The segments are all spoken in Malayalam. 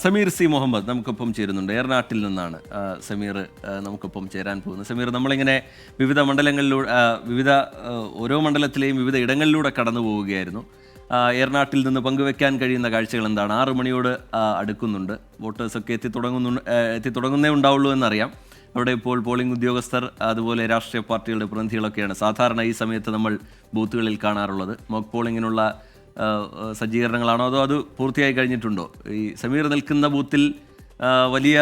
സമീർ സി മുഹമ്മദ് നമുക്കൊപ്പം ചേരുന്നുണ്ട്. ഏറനാട്ടിൽ നിന്നാണ് സമീർ നമുക്കൊപ്പം ചേരാൻ പോകുന്നത്. സമീർ, നമ്മളിങ്ങനെ വിവിധ മണ്ഡലങ്ങളിലൂടെ ഓരോ മണ്ഡലത്തിലെയും വിവിധ ഇടങ്ങളിലൂടെ കടന്നു പോവുകയായിരുന്നു. ഏറനാട്ടിൽ നിന്ന് പങ്കുവെക്കാൻ കഴിയുന്ന കാഴ്ചകൾ എന്താണ്? 6 മണിയോട് അടുക്കുന്നുണ്ട്. വോട്ടേഴ്സൊക്കെ എത്തി തുടങ്ങുന്നേ ഉണ്ടാവുള്ളൂ എന്നറിയാം. അവിടെ ഇപ്പോൾ പോളിംഗ് ഉദ്യോഗസ്ഥർ അതുപോലെ രാഷ്ട്രീയ പാർട്ടികളുടെ പ്രതിനിധികളൊക്കെയാണ് സാധാരണ ഈ സമയത്ത് നമ്മൾ ബൂത്തുകളിൽ കാണാറുള്ളത്. മോക്ക് പോളിങ്ങിനുള്ള സജ്ജീകരണങ്ങളാണോ അതോ അത് പൂർത്തിയായി കഴിഞ്ഞിട്ടുണ്ടോ? ഈ സമീർ നിൽക്കുന്ന ബൂത്തിൽ വലിയ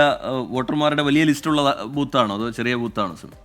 വോട്ടർമാരുടെ വലിയ ലിസ്റ്റുള്ള ബൂത്താണോ അതോ ചെറിയ ബൂത്താണോ Sameer?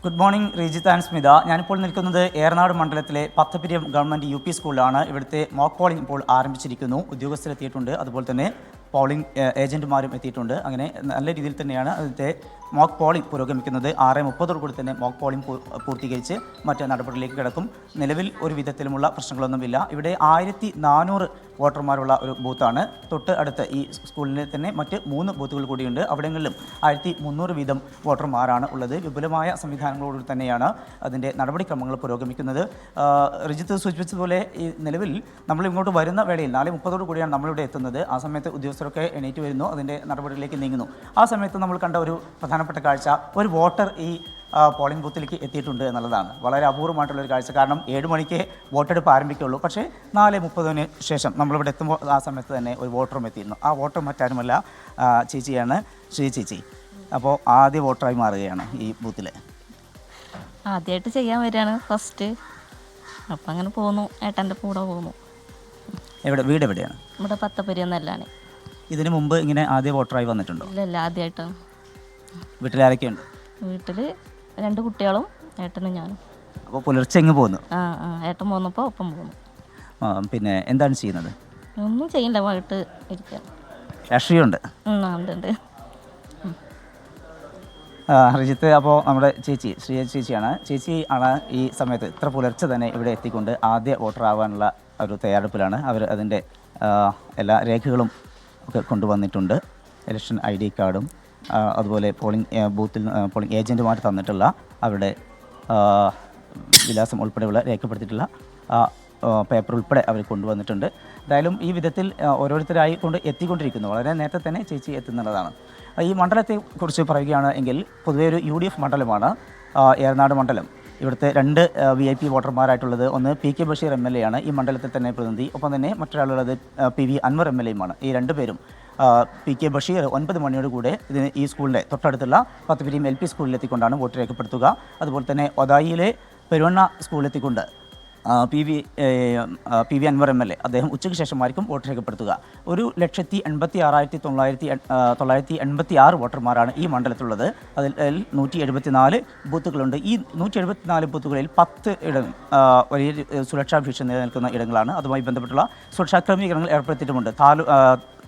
Good morning Rejith and Smitha. ഞാനിപ്പോൾ നിൽക്കുന്നത് ഏറനാട് മണ്ഡലത്തിലെ പത്തപ്പിരിയം ഗവൺമെൻറ് UP സ്കൂളിലാണ്. ഇവിടുത്തെ മോക്ക് പോളിംഗ് ഇപ്പോൾ ആരംഭിച്ചിരിക്കുന്നു. ഉദ്യോഗസ്ഥരെത്തിയിട്ടുണ്ട്, അതുപോലെ തന്നെ പോളിംഗ് ഏജൻറ്റുമാരും എത്തിയിട്ടുണ്ട്. അങ്ങനെ നല്ല രീതിയിൽ തന്നെയാണ് അതിൻ്റെ മോക്ക് പോളിംഗ് പുരോഗമിക്കുന്നത്. 6:30 കൂടി തന്നെ മോക്ക് പോളിംഗ് പൂർത്തീകരിച്ച് മറ്റ് നടപടികളിലേക്ക് കിടക്കും. നിലവിൽ ഒരു വിധത്തിലുമുള്ള പ്രശ്നങ്ങളൊന്നുമില്ല. ഇവിടെ 1400 വോട്ടർമാരുള്ള ഒരു ബൂത്താണ്. തൊട്ട് അടുത്ത് ഈ സ്കൂളിൽ തന്നെ മറ്റ് 3 ബൂത്തുകൾ കൂടിയുണ്ട്. അവിടങ്ങളിലും 1300 വീതം വോട്ടർമാരാണ് ഉള്ളത്. വിപുലമായ സംവിധാനങ്ങളോട് തന്നെയാണ് അതിൻ്റെ നടപടിക്രമങ്ങൾ പുരോഗമിക്കുന്നത്. റിജിത്ത് സൂചിപ്പിച്ചതുപോലെ ഈ നിലവിൽ നമ്മൾ ഇങ്ങോട്ട് വരുന്ന വേളയിൽ 4:30 കൂടിയാണ് നമ്മളിവിടെ എത്തുന്നത്. ആ സമയത്ത് ഉദ്യോഗസ്ഥരൊക്കെ എണീറ്റ് വരുന്നു, അതിൻ്റെ നടപടികളിലേക്ക് നീങ്ങുന്നു. ആ സമയത്ത് നമ്മൾ കണ്ട ഒരു പ്രധാനപ്പെട്ട കാഴ്ച, ഒരു വോട്ടർ ഈ പോളിംഗ് ബൂത്തിലേക്ക് എത്തിയിട്ടുണ്ട് എന്നുള്ളതാണ്. വളരെ അപൂർവമായിട്ടുള്ളൊരു കാഴ്ച. കാരണം 7 മണിക്ക് വോട്ടെടുപ്പ് ആരംഭിക്കുള്ളൂ. പക്ഷേ 4:30 ശേഷം നമ്മളിവിടെ എത്തുമ്പോൾ ആ സമയത്ത് തന്നെ ഒരു വോട്ടറും എത്തിയിരുന്നു. ആ വോട്ടർ മറ്റാരുമല്ല, ചേച്ചിയാണ്, ശ്രീ ചേച്ചി. അപ്പോൾ ആദ്യ വോട്ടറായി മാറുകയാണ് ഈ ബൂത്തിൽ. ആദ്യമായിട്ട് ചെയ്യാൻ വരികയാണ് ഫസ്റ്റ്. അപ്പം അങ്ങനെ പോകുന്നു, ഏട്ടൻ്റെ കൂടെ പോകുന്നു. വീട് എവിടെയാണ്? ഇവിടെ പത്തപ്പരിയൊന്നല്ലാണ്. ഇതിന് മുമ്പ് ഇങ്ങനെ ആദ്യ വോട്ടറായി വന്നിട്ടുണ്ടോ? ഇല്ല, ആദ്യമായിട്ടാണ്. വീട്ടിലാരൊക്കെയുണ്ട്? വീട്ടിൽ 2 കുട്ടികളും ഏട്ടനും ഞാനും. അപ്പോൾ പുലർച്ചെ എങ്ങ് പോകുന്നു? ഏട്ടൻ പോന്നപ്പോൾ ഒപ്പം പോകുന്നു. പിന്നെ എന്താണ് ചെയ്യുന്നത്? ഒന്നും ചെയ്യില്ല, വൈകിട്ട് ഇരിക്കുക. രാഷ്ട്രീയമുണ്ട്? ഉണ്ട്. ഹർജിത്ത്, അപ്പോൾ നമ്മുടെ ചേച്ചി ശ്രീ ചേച്ചിയാണ്. ചേച്ചി ആണ് ഈ സമയത്ത് ഇത്ര പുലർച്ചെ തന്നെ ഇവിടെ എത്തിക്കൊണ്ട് ആദ്യ വോട്ടറാവാനുള്ള ഒരു തയ്യാറെടുപ്പിലാണ്. അവർ അതിൻ്റെ എല്ലാ രേഖകളും ഒക്കെ കൊണ്ടുവന്നിട്ടുണ്ട്. ഇലക്ഷൻ ID കാർഡും അതുപോലെ പോളിംഗ് ഏജൻറ്റുമാർ തന്നിട്ടുള്ള അവരുടെ വിലാസം ഉൾപ്പെടെയുള്ള രേഖപ്പെടുത്തിയിട്ടുള്ള പേപ്പർ ഉൾപ്പെടെ അവർ കൊണ്ടുവന്നിട്ടുണ്ട്. എന്തായാലും ഈ വിധത്തിൽ ഓരോരുത്തരായി എത്തിക്കൊണ്ടിരിക്കുന്നു. വളരെ നേരത്തെ തന്നെ ചേച്ചി എത്തുന്നുള്ളതാണ്. ഈ മണ്ഡലത്തെക്കുറിച്ച് പറയുകയാണ് എങ്കിൽ പൊതുവേ ഒരു UDF മണ്ഡലമാണ് ഏറനാട് മണ്ഡലം. ഇവിടുത്തെ 2 VIP വോട്ടർമാരായിട്ടുള്ളത് ഒന്ന് PK ബഷീർ MLA ആണ്, ഈ മണ്ഡലത്തിൽ തന്നെ പ്രതിനിധി. ഒപ്പം തന്നെ മറ്റൊരാളുള്ളത് PV അൻവർ MLA യുമാണ്. ഈ 2 പേരും PK ബഷീർ 9 മണിയോട് കൂടെ ഈ സ്കൂളിലെ തൊട്ടടുത്തുള്ള പത്തപ്പിരിയം LP സ്കൂളിലെത്തിക്കൊണ്ടാണ് വോട്ട് രേഖപ്പെടുത്തുക. അതുപോലെ തന്നെ ഒതായിയിലെ പെരുവണ്ണ സ്കൂളിലെത്തിക്കൊണ്ട് PV അൻവർ MLA അദ്ദേഹം ഉച്ചയ്ക്ക് ശേഷമായിരിക്കും വോട്ട് രേഖപ്പെടുത്തുക. 1,86,986 വോട്ടർമാരാണ് ഈ മണ്ഡലത്തിലുള്ളത്. അതിൽ 174 ബൂത്തുകളുണ്ട്. ഈ 174 ബൂത്തുകളിൽ 10 വലിയ സുരക്ഷാ ഭീഷണി നിലനിൽക്കുന്ന ഇടങ്ങളാണ്. അതുമായി ബന്ധപ്പെട്ടുള്ള സുരക്ഷാ ക്രമീകരണങ്ങൾ ഏർപ്പെടുത്തിയിട്ടുമുണ്ട്.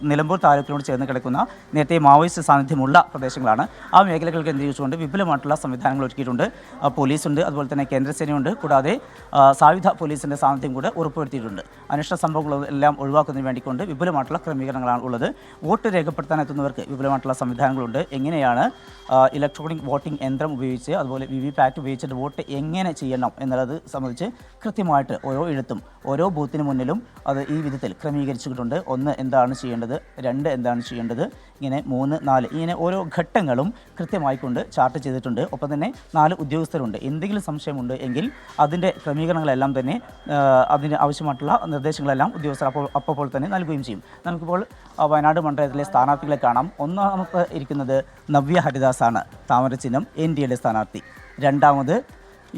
നിലമ്പൂർ താലൂക്കിനോട് ചേർന്ന് കിടക്കുന്ന നേരത്തെ മാവോയിസ്റ്റ് സാന്നിധ്യമുള്ള പ്രദേശങ്ങളാണ്. ആ മേഖലകൾ കേന്ദ്രീകരിച്ചുകൊണ്ട് വിപുലമായിട്ടുള്ള സംവിധാനങ്ങൾ ഒരുക്കിയിട്ടുണ്ട്. പോലീസുണ്ട്, അതുപോലെ തന്നെ കേന്ദ്രസേനയുണ്ട്. കൂടാതെ സായുധ പോലീസിൻ്റെ സാന്നിധ്യം കൂടെ ഉറപ്പുവരുത്തിയിട്ടുണ്ട്. അനിഷ്ട സംഭവങ്ങളെല്ലാം ഒഴിവാക്കുന്നതിന് വേണ്ടിക്കൊണ്ട് വിപുലമായിട്ടുള്ള ക്രമീകരണങ്ങളാണ് ഉള്ളത്. വോട്ട് രേഖപ്പെടുത്താൻ എത്തുന്നവർക്ക് വിപുലമായിട്ടുള്ള സംവിധാനങ്ങളുണ്ട്. എങ്ങനെയാണ് ഇലക്ട്രോണിക് വോട്ടിംഗ് യന്ത്രം ഉപയോഗിച്ച് അതുപോലെ VVPAT ഉപയോഗിച്ചിട്ട് വോട്ട് എങ്ങനെ ചെയ്യണം എന്നുള്ളത് സംബന്ധിച്ച് കൃത്യമായിട്ട് ഓരോ ഇടത്തും ഓരോ ബൂത്തിന് മുന്നിലും അത് ഈ വിധത്തിൽ ക്രമീകരിച്ചിട്ടുണ്ട്. 1 എന്താണ് ചെയ്യേണ്ടത്, 2 എന്താണ് ചെയ്യേണ്ടത്, ഇങ്ങനെ 3, 4 ഇങ്ങനെ ഓരോ ഘട്ടങ്ങളും കൃത്യമായിക്കൊണ്ട് ചാർട്ട് ചെയ്തിട്ടുണ്ട്. ഒപ്പം തന്നെ 4 ഉദ്യോഗസ്ഥരുണ്ട്. എന്തെങ്കിലും സംശയമുണ്ട് എങ്കിൽ അതിൻ്റെ ക്രമീകരണങ്ങളെല്ലാം തന്നെ അതിന് ആവശ്യമായിട്ടുള്ള നിർദ്ദേശങ്ങളെല്ലാം ഉദ്യോഗസ്ഥർ അപ്പോൾ തന്നെ നൽകുകയും ചെയ്യും. നമുക്കിപ്പോൾ വയനാട് മണ്ഡലത്തിലെ സ്ഥാനാർത്ഥികളെ കാണാം. ഒന്നാമത് ഇരിക്കുന്നത് നവ്യ ഹരിദാസാണ്, താമരചിഹ്നം NDAയുടെ സ്ഥാനാർത്ഥി. രണ്ടാമത്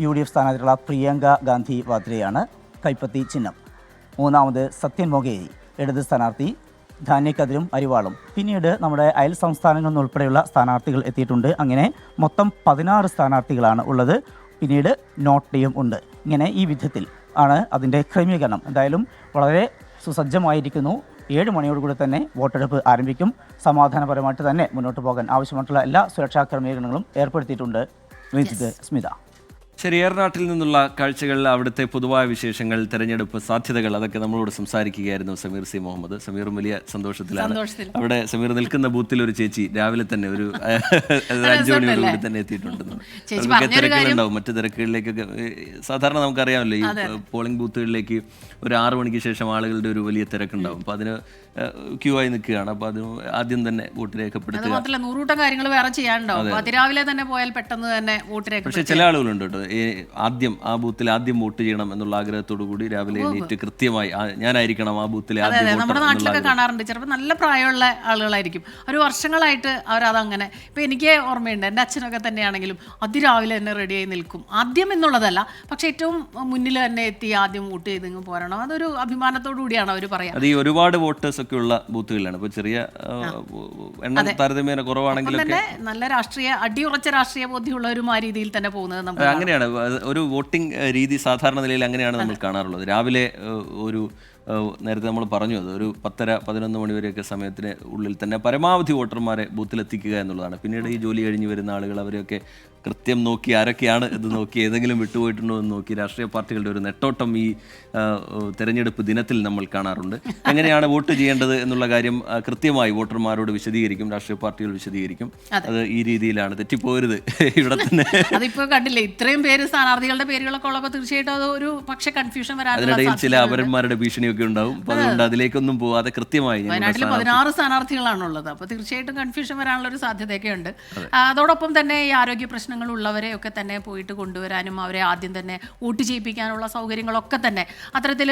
UDF സ്ഥാനാർത്ഥിയുള്ള പ്രിയങ്ക ഗാന്ധി വാദ്രയാണ്, കൈപ്പത്തി ചിഹ്നം. മൂന്നാമത് സത്യൻ മൊകേരി, ഇടത് സ്ഥാനാർത്ഥി, ധാന്യക്കതിരും അരിവാളും. പിന്നീട് നമ്മുടെ അയൽ സംസ്ഥാനങ്ങളിൽ നിന്നുൾപ്പെടെയുള്ള സ്ഥാനാർത്ഥികൾ എത്തിയിട്ടുണ്ട്. അങ്ങനെ മൊത്തം 16 സ്ഥാനാർത്ഥികളാണ് ഉള്ളത്. പിന്നീട് നോട്ടയും ഉണ്ട്. ഇങ്ങനെ ഈ വിധത്തിൽ ആണ് അതിൻ്റെ ക്രമീകരണം. എന്തായാലും വളരെ സുസജ്ജമായിരിക്കുന്നു. 7 മണിയോടുകൂടി തന്നെ വോട്ടെടുപ്പ് ആരംഭിക്കും. സമാധാനപരമായിട്ട് തന്നെ മുന്നോട്ട് പോകാൻ ആവശ്യമായിട്ടുള്ള എല്ലാ സുരക്ഷാ ക്രമീകരണങ്ങളും ഏർപ്പെടുത്തിയിട്ടുണ്ട്. സ്മിത. ശരി, ഏറനാട്ടിൽ നിന്നുള്ള കാഴ്ചകൾ, അവിടുത്തെ പൊതുവായ വിശേഷങ്ങൾ, തെരഞ്ഞെടുപ്പ് സാധ്യതകൾ, അതൊക്കെ നമ്മളോട് സംസാരിക്കുകയായിരുന്നു സമീർ സി മുഹമ്മദ്. സമീറും വലിയ സന്തോഷത്തിലാണ്. അവിടെ സമീർ നിൽക്കുന്ന ബൂത്തിൽ ഒരു ചേച്ചി രാവിലെ തന്നെ ഒരു 5 മണിയോടുകൂടി തന്നെ എത്തിയിട്ടുണ്ടെന്ന്. അതൊക്കെ തിരക്കുകളുണ്ടാവും. മറ്റു തിരക്കുകളിലേക്കൊക്കെ സാധാരണ നമുക്കറിയാമല്ലോ, ഈ പോളിംഗ് ബൂത്തുകളിലേക്ക് ഒരു 6 മണിക്ക് ശേഷം ആളുകളുടെ ഒരു വലിയ തിരക്കുണ്ടാവും. അപ്പോൾ അതിന് ക്യൂ ആയി നിൽക്കുകയാണ്. അപ്പോൾ അതിന് ആദ്യം തന്നെ വോട്ട് രേഖപ്പെടുത്തുക. മാത്രമല്ല 100 കാര്യങ്ങൾ വേറെ ചെയ്യാനുണ്ടാവും. അതിരാവിലെ തന്നെ പോയാൽ പെട്ടെന്ന് തന്നെ വോട്ട് രേഖ. പക്ഷേ ചില ആളുകളുണ്ട് കേട്ടോ, ആദ്യം ആ ബൂത്തിൽ ആദ്യം വോട്ട് ചെയ്യണം എന്നുള്ള ആഗ്രഹത്തോടു കൂടി രാവിലെ എണീറ്റ് കൃത്യമായി ഞാനായിരിക്കണം ആ ബൂത്തിലെ ആദ്യം. നമ്മുടെ നാട്ടിലൊക്കെ കാണാറുണ്ട്. ചിലപ്പോൾ നല്ല പ്രായമുള്ള ആളുകളായിരിക്കും, ഒരു വർഷങ്ങളായിട്ട് അവരതങ്ങനെ. ഇപ്പം എനിക്ക് ഓർമ്മയുണ്ട്, എൻ്റെ അച്ഛനൊക്കെ തന്നെയാണെങ്കിലും അതിരാവിലെ തന്നെ റെഡിയായി നിൽക്കും. ആദ്യം എന്നുള്ളതല്ല, പക്ഷെ ഏറ്റവും മുന്നിൽ തന്നെ എത്തി ആദ്യം വോട്ട് ചെയ്ത് പോരണം. അതൊരു അഭിമാനത്തോടു കൂടിയാണ് അവർ പറയുക. അത് ഈ ഒരുപാട് വോട്ടേഴ്സ് ഒക്കെ ഉള്ള ബൂത്തുകളിലാണ്. ഇപ്പോൾ ചെറിയ എണ്ണം താരതമ്യേന കുറവാണെങ്കിലൊക്കെ നല്ല അടിയുറച്ച രാഷ്ട്രീയ ബോധ്യമുള്ളവരും ആ രീതിയിൽ തന്നെ പോകുന്നത് നമ്മൾ അങ്ങനെയാണ്. ഒരു വോട്ടിംഗ് രീതി സാധാരണ നിലയിൽ അങ്ങനെയാണ് നമ്മൾ കാണാറുള്ളത്. രാവിലെ നേരത്തെ നമ്മൾ പറഞ്ഞു, അത് ഒരു 10:30-11 മണി വരെയൊക്കെ സമയത്തിന് ഉള്ളിൽ തന്നെ പരമാവധി വോട്ടർമാരെ ബൂത്തിലെത്തിക്കുക എന്നുള്ളതാണ്. പിന്നീട് ഈ ജോലി കഴിഞ്ഞ് വരുന്ന ആളുകൾ അവരെയൊക്കെ കൃത്യം നോക്കി ആരൊക്കെയാണ് ഇത് നോക്കി ഏതെങ്കിലും വിട്ടുപോയിട്ടുണ്ടോ എന്ന് നോക്കി രാഷ്ട്രീയ പാർട്ടികളുടെ ഒരു നെട്ടോട്ടം ഈ തെരഞ്ഞെടുപ്പ് ദിനത്തിൽ നമ്മൾ കാണാറുണ്ട്. എങ്ങനെയാണ് വോട്ട് ചെയ്യേണ്ടത് എന്നുള്ള കാര്യം കൃത്യമായി വോട്ടർമാരോട് വിശദീകരിക്കും, രാഷ്ട്രീയ പാർട്ടികൾ വിശദീകരിക്കും. അത് ഈ രീതിയിലാണ്, തെറ്റിപ്പോരുത് ഇവിടെ തന്നെ. അതിപ്പോൾ കണ്ടില്ലേ, ഇത്രയും പേര് സ്ഥാനാർത്ഥികളുടെ പേരുകളൊക്കെ ഉള്ളപ്പോൾ തീർച്ചയായിട്ടും അത് ഒരു പക്ഷേ കൺഫ്യൂഷൻ വരാൻ. അതിനിടയിൽ ചില അപരന്മാരുടെ ഭീഷണിയൊക്കെ ഉണ്ടാവും. അപ്പോൾ അതുകൊണ്ട് അതിലേക്കൊന്നും പോവാതെ കൃത്യമായി. വയനാട്ടിൽ 16 സ്ഥാനാർത്ഥികളാണുള്ളത്. അപ്പോൾ തീർച്ചയായിട്ടും കൺഫ്യൂഷൻ വരാനുള്ള ഒരു സാധ്യതയൊക്കെ ഉണ്ട്. അതോടൊപ്പം തന്നെ ഈ ആരോഗ്യ പ്രശ്നങ്ങൾ ഉള്ളവരെ ഒക്കെ തന്നെ പോയിട്ട് കൊണ്ടുവരാനും അവരെ ആദ്യം തന്നെ വോട്ട് ചെയ്യിപ്പിക്കാനുള്ള സൗകര്യങ്ങളൊക്കെ തന്നെ അത്തരത്തിൽ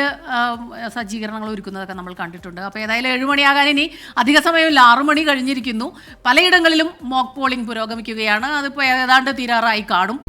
സജ്ജീകരണങ്ങൾ ഒരുക്കുന്നതൊക്കെ നമ്മൾ കണ്ടിട്ടുണ്ട്. അപ്പോൾ ഏതായാലും 7 മണിയാകാൻ ഇനി അധിക സമയമില്ല, 6 മണി കഴിഞ്ഞിരിക്കുന്നു. പലയിടങ്ങളിലും മോക്ക് പോളിംഗ് പുരോഗമിക്കുകയാണ്. അതിപ്പോൾ ഏതാണ്ട് തീരാറായി കാണും.